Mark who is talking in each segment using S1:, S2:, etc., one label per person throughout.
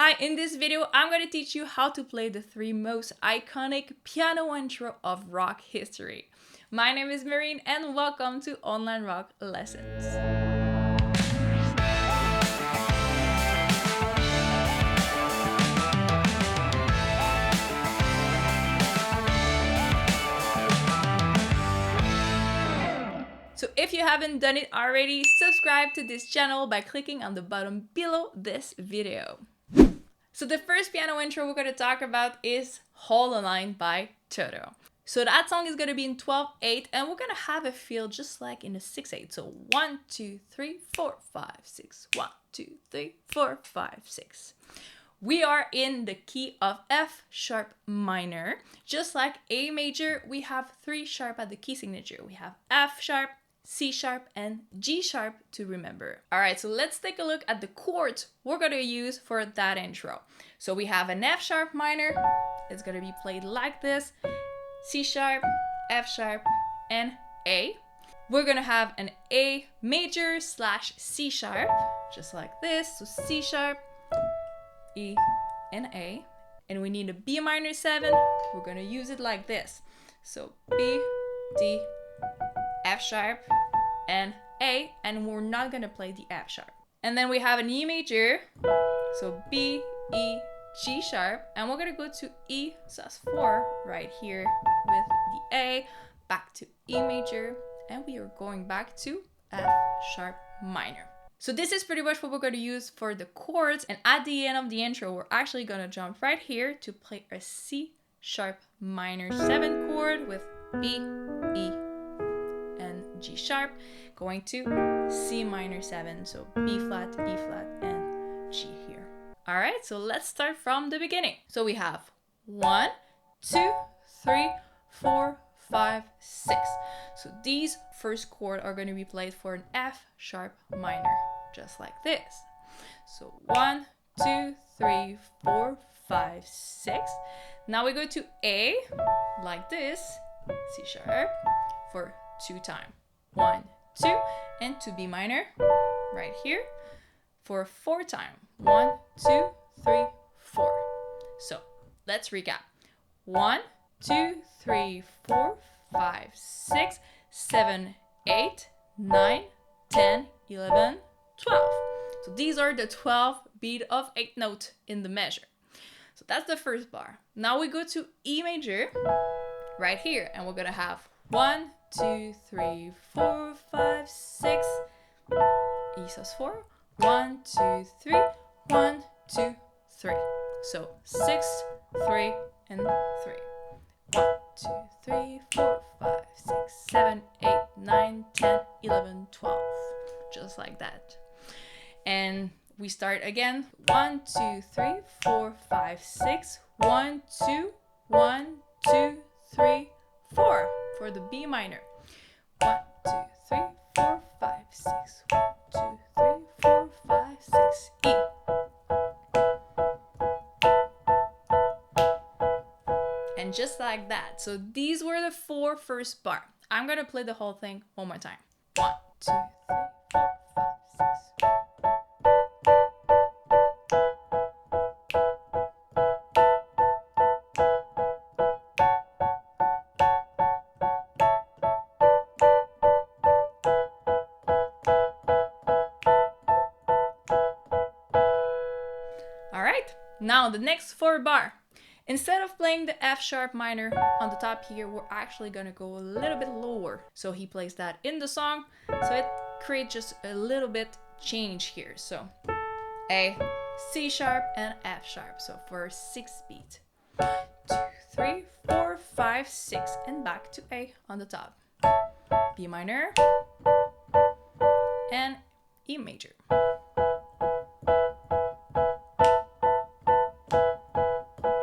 S1: Hi, in this video, I'm going to teach you how to play the 3 most iconic piano intro of rock history. My name is Marine and welcome to Online Rock Lessons. So if you haven't done it already, subscribe to this channel by clicking on the button below this video. So the first piano intro we're going to talk about is Hololine by Toto. So that song is going to be in 12/8 and we're going to have a feel just like in a 6/8. So 1, 2, 3, 4, 5, 6. 1, 2, 3, 4, 5, 6. We are in the key of F sharp minor. Just like A major, we have 3 sharp at the key signature. We have F sharp, C sharp, and G sharp to remember. All right, so let's take a look at the chords we're gonna use for that intro. So we have an F sharp minor. It's gonna be played like this. C sharp, F sharp, and A. We're gonna have an A major slash C sharp, just like this. So C sharp, E, and A. And we need a B minor 7. We're gonna use it like this. So B, D, F sharp, and A, and we're not gonna play the F sharp. And then we have an E major, so B, E, G sharp, and we're gonna go to E sus4 right here with the A, back to E major, and we are going back to F sharp minor. So this is pretty much what we're gonna use for the chords, and at the end of the intro, we're actually gonna jump right here to play a C sharp minor 7 chord with B, E, and G sharp, going to C minor 7, so B flat, E flat, and G here. All right, so let's start from the beginning. So we have 1, 2, 3, 4, 5, 6. So these first chords are going to be played for an F sharp minor, just like this. So 1, 2, 3, 4, 5, 6. Now we go to A, like this, C sharp, for 2 time. 1, 2, and to B minor, right here, for 4 time. 1, 2, 3, 4. So let's recap. 1, 2, 3, 4, 5, 6, 7, 8, 9, 10, 11, 12. So these are the 12 beat of 8 notes in the measure. So that's the first bar. Now we go to E major, right here, and we're gonna have 1, 2, 3, 4, 5, 6, E sus4, 1, 2, 3, 1, 2, 3. So 6, 3, and 3. 1, 2, 3, 4, 5, 6, 7, 8, 9, 10, 11, 12. Just like that. And we start again. 1, 2, 3, 4, 5, 6. 1, 2, 1, 2, 3, 4 for the B minor. 1, 2, 3, 4, 5, 6. 1, 2, 3, 4, 5, 6. E. And just like that. So these were the 4 first bar. I'm gonna play the whole thing one more time. 1, 2, 3, 4, 5, 6. All right, now the next 4 bar. Instead of playing the F sharp minor on the top here, we're actually gonna go a little bit lower. So he plays that in the song, so it creates just a little bit change here. So A, C sharp, and F sharp. So for 6 beat. 1, 2, 3, 4, 5, 6, and back to A on the top. B minor and E major.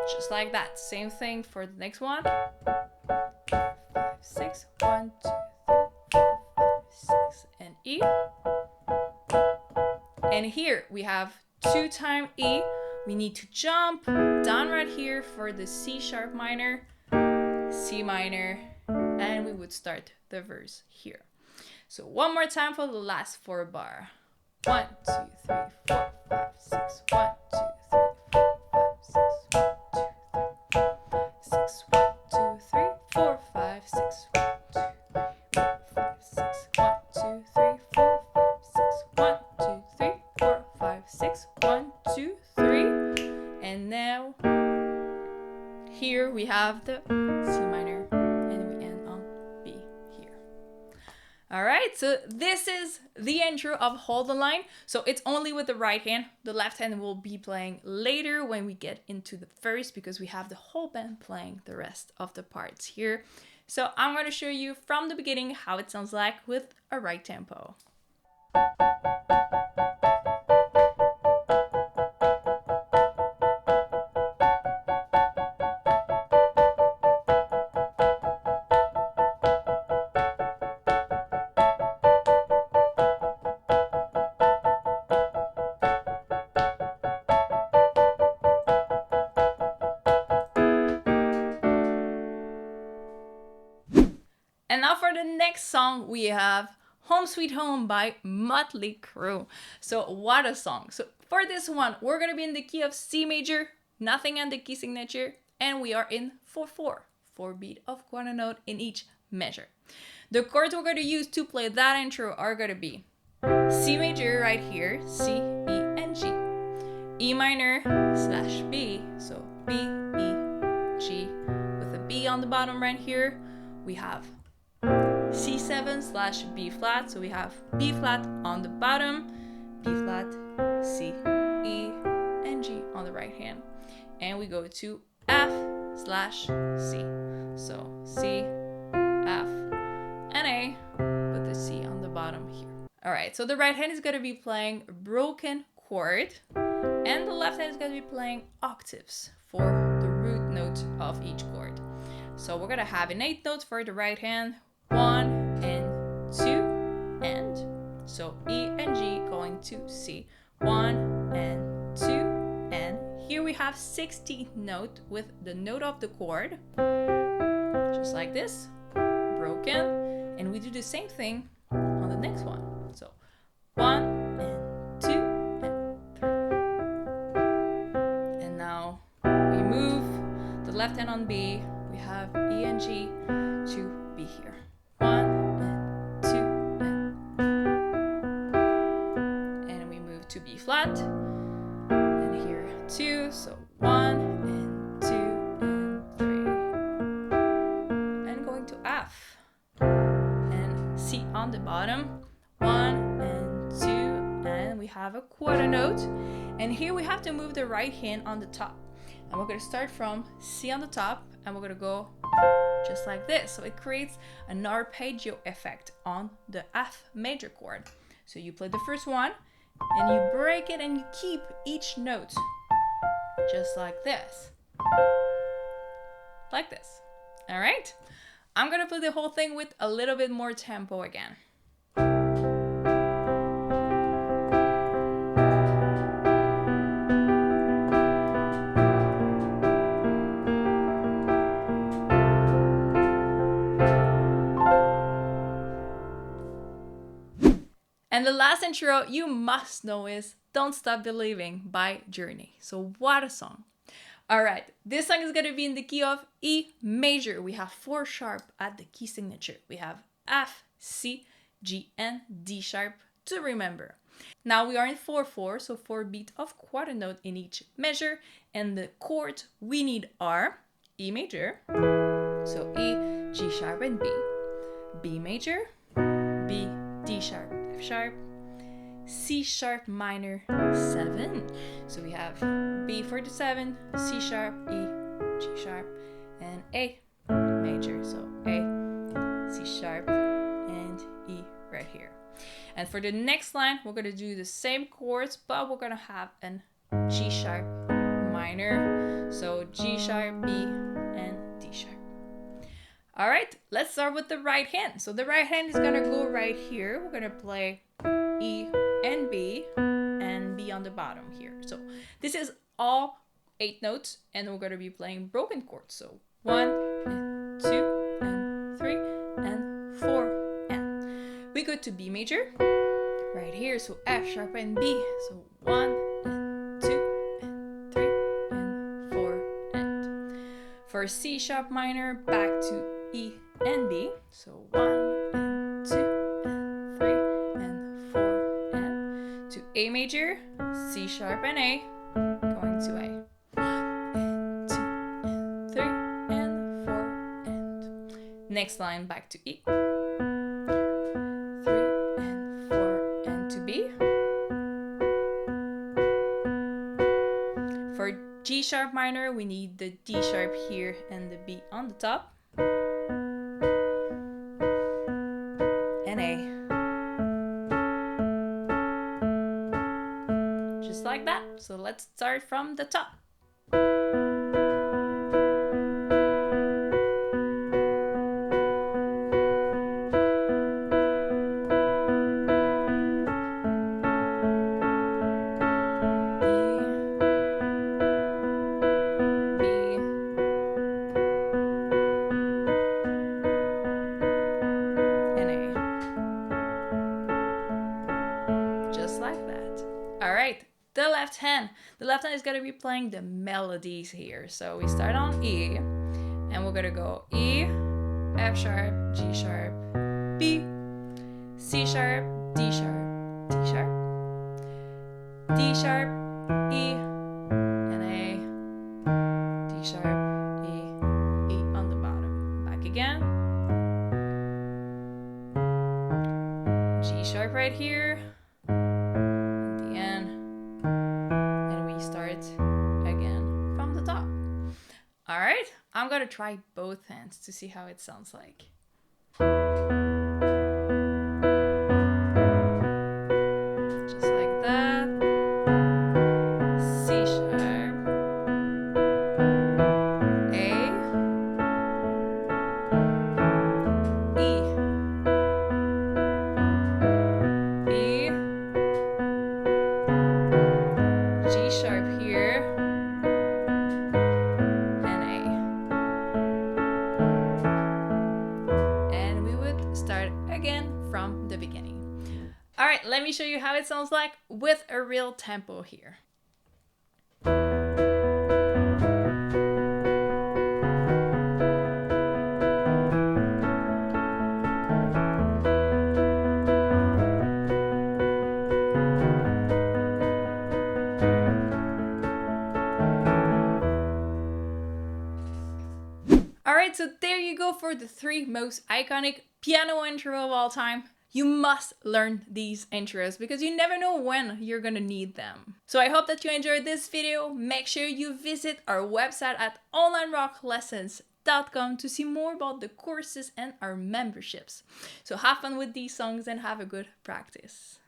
S1: Just like that. Same thing for the next one. 5, 6. 1, 2, 3, 4, 5, 6, and E. And here we have 2 time E. We need to jump down right here for the C sharp minor, C minor, and we would start the verse here. So one more time for the last 4 bar. 1, 2, 3, 4, 5, 6. 1, 2, 3, 4. 2, 3, and now here we have the C minor, and we end on B here. All right, so this is the intro of Hold the Line. So it's only with the right hand. The left hand will be playing later when we get into the verse, because we have the whole band playing the rest of the parts here. So I'm going to show you from the beginning how it sounds like with a right tempo. And now for the next song, we have Home Sweet Home by Motley Crue. So what a song. So for this one, we're going to be in the key of C major, nothing on the key signature, and we are in 4/4, 4 beat of quarter note in each measure. The chords we're going to use to play that intro are going to be C major right here, C, E, and G. E minor slash B, so B, E, G, with a B on the bottom right here. We have C7 slash B flat, so we have B flat on the bottom, B flat, C, E, and G on the right hand. And we go to F slash C. So C, F, and A with the C on the bottom here. All right, so the right hand is going to be playing a broken chord, and the left hand is going to be playing octaves for the root note of each chord. So we're going to have an 8th note for the right hand, 1 and 2, and so E and G going to C, 1 and 2, and here we have 16th note with the note of the chord, just like this, broken, and we do the same thing on the next one. So 1 and 2 and 3, and now we move the left hand on B. We have E and G to B here. 1 and 2 and we move to B flat. And here 2, so 1 and 2 and 3. And going to F. And C on the bottom. 1 and 2, and we have a quarter note. And here we have to move the right hand on the top. And we're going to start from C on the top, and we're going to go just like this. So it creates an arpeggio effect on the F major chord. So you play the first one, and you break it, and you keep each note just like this. Like this. All right? I'm going to play the whole thing with a little bit more tempo again. And the last intro you must know is Don't Stop Believing by Journey. So what a song. All right, this song is going to be in the key of E major. We have 4 sharp at the key signature. We have F, C, G, and D sharp to remember. Now we are in 4/4, so 4 beat of quarter note in each measure. And the chords we need are E major, so E, G sharp, and B. B major, B, D sharp, F sharp, C sharp minor 7. So we have B for the 7, C sharp, E, G sharp, and A major. So A, C sharp, and E right here. And for the next line, we're going to do the same chords, but we're going to have an G sharp minor. So G sharp, E, and D sharp. All right, let's start with the right hand. So the right hand is gonna go right here. We're gonna play E and B on the bottom here. So this is all 8 notes, and we're gonna be playing broken chords. So 1 and 2 and 3 and 4, and we go to B major right here. So F sharp and B. So 1 and 2 and 3 and 4, and for C sharp minor, back to E and B. So 1 and 2 and 3 and 4, and to A major, C sharp and A, Next line back to E. 3 and 4 and to B. For G sharp minor, we need the D sharp here and the B on the top. And A. Just like that. So let's start from the top. The left hand. The left hand is going to be playing the melodies here. So we start on E, and we're going to go E, F sharp, G sharp, B, C sharp, D sharp, D sharp, D sharp, E, and A, D sharp, E, E on the bottom. Back again. G sharp right here. Again from the top. All right, I'm gonna try both hands to see how it sounds like. Just like that. C sharp, A, E, B, G sharp here, and A. And we would start again from the beginning. All right, let me show you how it sounds like with a real tempo here. Alright, so there you go for the 3 most iconic piano intro of all time. You must learn these intros because you never know when you're gonna need them. So I hope that you enjoyed this video. Make sure you visit our website at onlinerocklessons.com to see more about the courses and our memberships. So have fun with these songs and have a good practice.